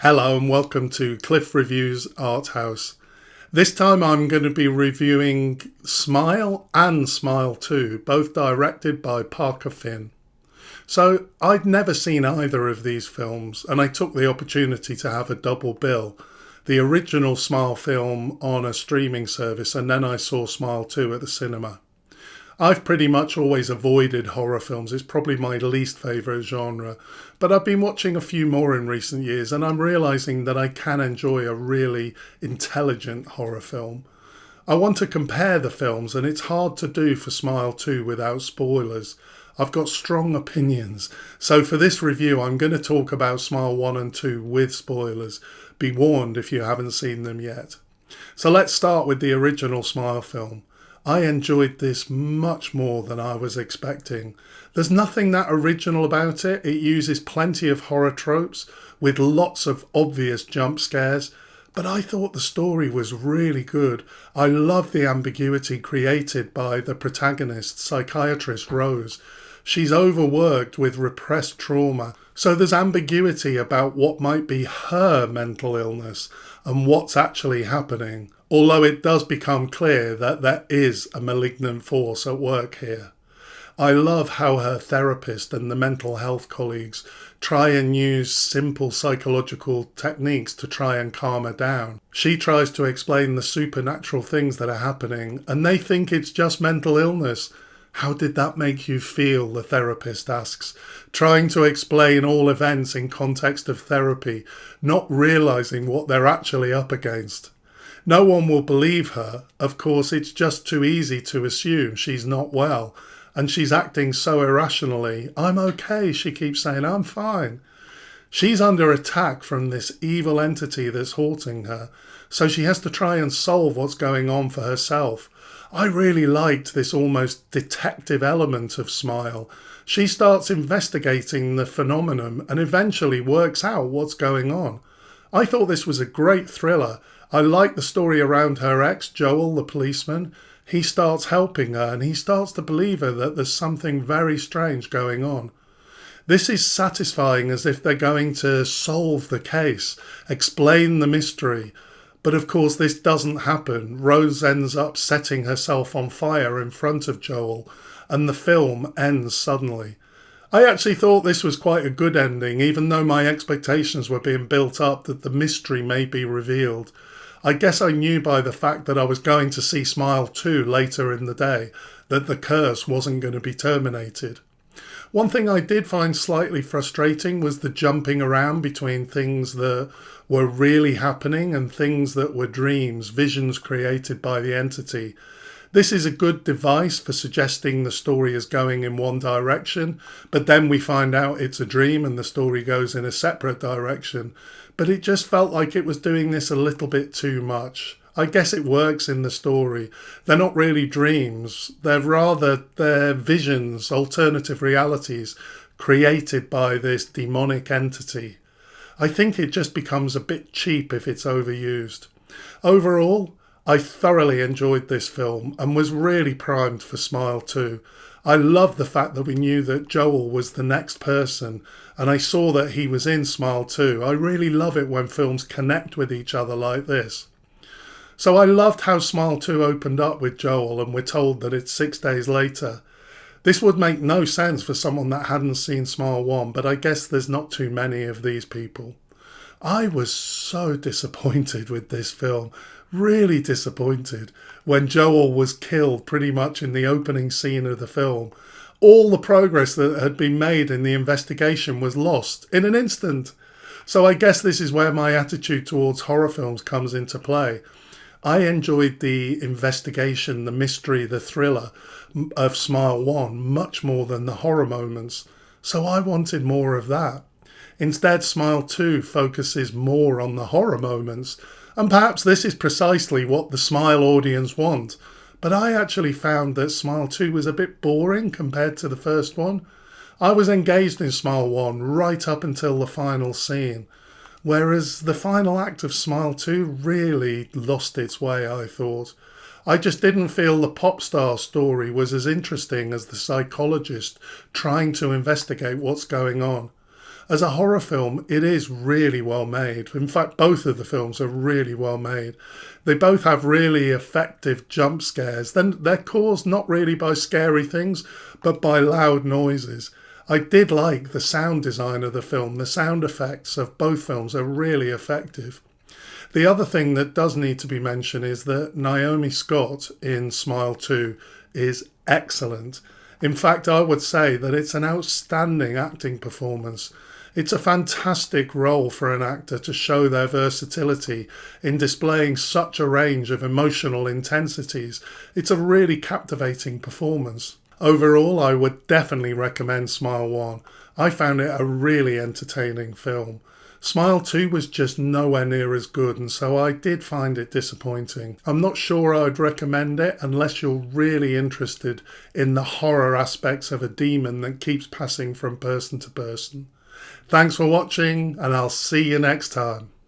Hello and welcome to Cliff Reviews Art House. This time I'm going to be reviewing Smile and Smile 2, both directed by Parker Finn. So I'd never seen either of these films and I took the opportunity to have a double bill. The original Smile film on a streaming service and then I saw Smile 2 at the cinema. I've pretty much always avoided horror films. It's probably my least favourite genre. But I've been watching a few more in recent years and I'm realising that I can enjoy a really intelligent horror film. I want to compare the films and it's hard to do for Smile 2 without spoilers. I've got strong opinions. So for this review I'm going to talk about Smile 1 and 2 with spoilers. Be warned if you haven't seen them yet. So let's start with the original Smile film. I enjoyed this much more than I was expecting. There's nothing that original about it. It uses plenty of horror tropes with lots of obvious jump scares, but I thought the story was really good. I love the ambiguity created by the protagonist, psychiatrist Rose. She's overworked with repressed trauma, so there's ambiguity about what might be her mental illness and what's actually happening. Although it does become clear that there is a malignant force at work here. I love how her therapist and the mental health colleagues try and use simple psychological techniques to try and calm her down. She tries to explain the supernatural things that are happening and they think it's just mental illness. How did that make you feel? The therapist asks, trying to explain all events in context of therapy, not realising what they're actually up against. No one will believe her. Of course, it's just too easy to assume she's not well. And she's acting so irrationally. I'm okay, she keeps saying, I'm fine. She's under attack from this evil entity that's haunting her. So she has to try and solve what's going on for herself. I really liked this almost detective element of Smile. She starts investigating the phenomenon and eventually works out what's going on. I thought this was a great thriller. I like the story around her ex, Joel, the policeman. He starts helping her and he starts to believe her that there's something very strange going on. This is satisfying as if they're going to solve the case, explain the mystery. But of course this doesn't happen. Rose ends up setting herself on fire in front of Joel and the film ends suddenly. I actually thought this was quite a good ending, even though my expectations were being built up that the mystery may be revealed. I guess I knew by the fact that I was going to see Smile 2 later in the day that the curse wasn't going to be terminated. One thing I did find slightly frustrating was the jumping around between things that were really happening and things that were dreams, visions created by the entity. This is a good device for suggesting the story is going in one direction, but then we find out it's a dream and the story goes in a separate direction. But it just felt like it was doing this a little bit too much. I guess it works in the story. They're not really dreams. They're visions, alternative realities created by this demonic entity. I think it just becomes a bit cheap if it's overused. Overall, I thoroughly enjoyed this film and was really primed for Smile 2. I love the fact that we knew that Joel was the next person and I saw that he was in Smile 2. I really love it when films connect with each other like this. So I loved how Smile 2 opened up with Joel and we're told that it's 6 days later. This would make no sense for someone that hadn't seen Smile 1, but I guess there's not too many of these people. I was so disappointed with this film, really disappointed, when Joel was killed pretty much in the opening scene of the film. All the progress that had been made in the investigation was lost in an instant. So I guess this is where my attitude towards horror films comes into play. I enjoyed the investigation, the mystery, the thriller of Smile 1 much more than the horror moments. So I wanted more of that. Instead, Smile 2 focuses more on the horror moments, and perhaps this is precisely what the Smile audience want. But I actually found that Smile 2 was a bit boring compared to the first one. I was engaged in Smile 1 right up until the final scene, whereas the final act of Smile 2 really lost its way, I thought. I just didn't feel the pop star story was as interesting as the psychologist trying to investigate what's going on. As a horror film, it is really well made. In fact, both of the films are really well made. They both have really effective jump scares. Then they're caused not really by scary things, but by loud noises. I did like the sound design of the film. The sound effects of both films are really effective. The other thing that does need to be mentioned is that Naomi Scott in Smile 2 is excellent. In fact, I would say that it's an outstanding acting performance. It's a fantastic role for an actor to show their versatility in displaying such a range of emotional intensities. It's a really captivating performance. Overall, I would definitely recommend Smile 1. I found it a really entertaining film. Smile 2 was just nowhere near as good, and so I did find it disappointing. I'm not sure I'd recommend it unless you're really interested in the horror aspects of a demon that keeps passing from person to person. Thanks for watching, and I'll see you next time.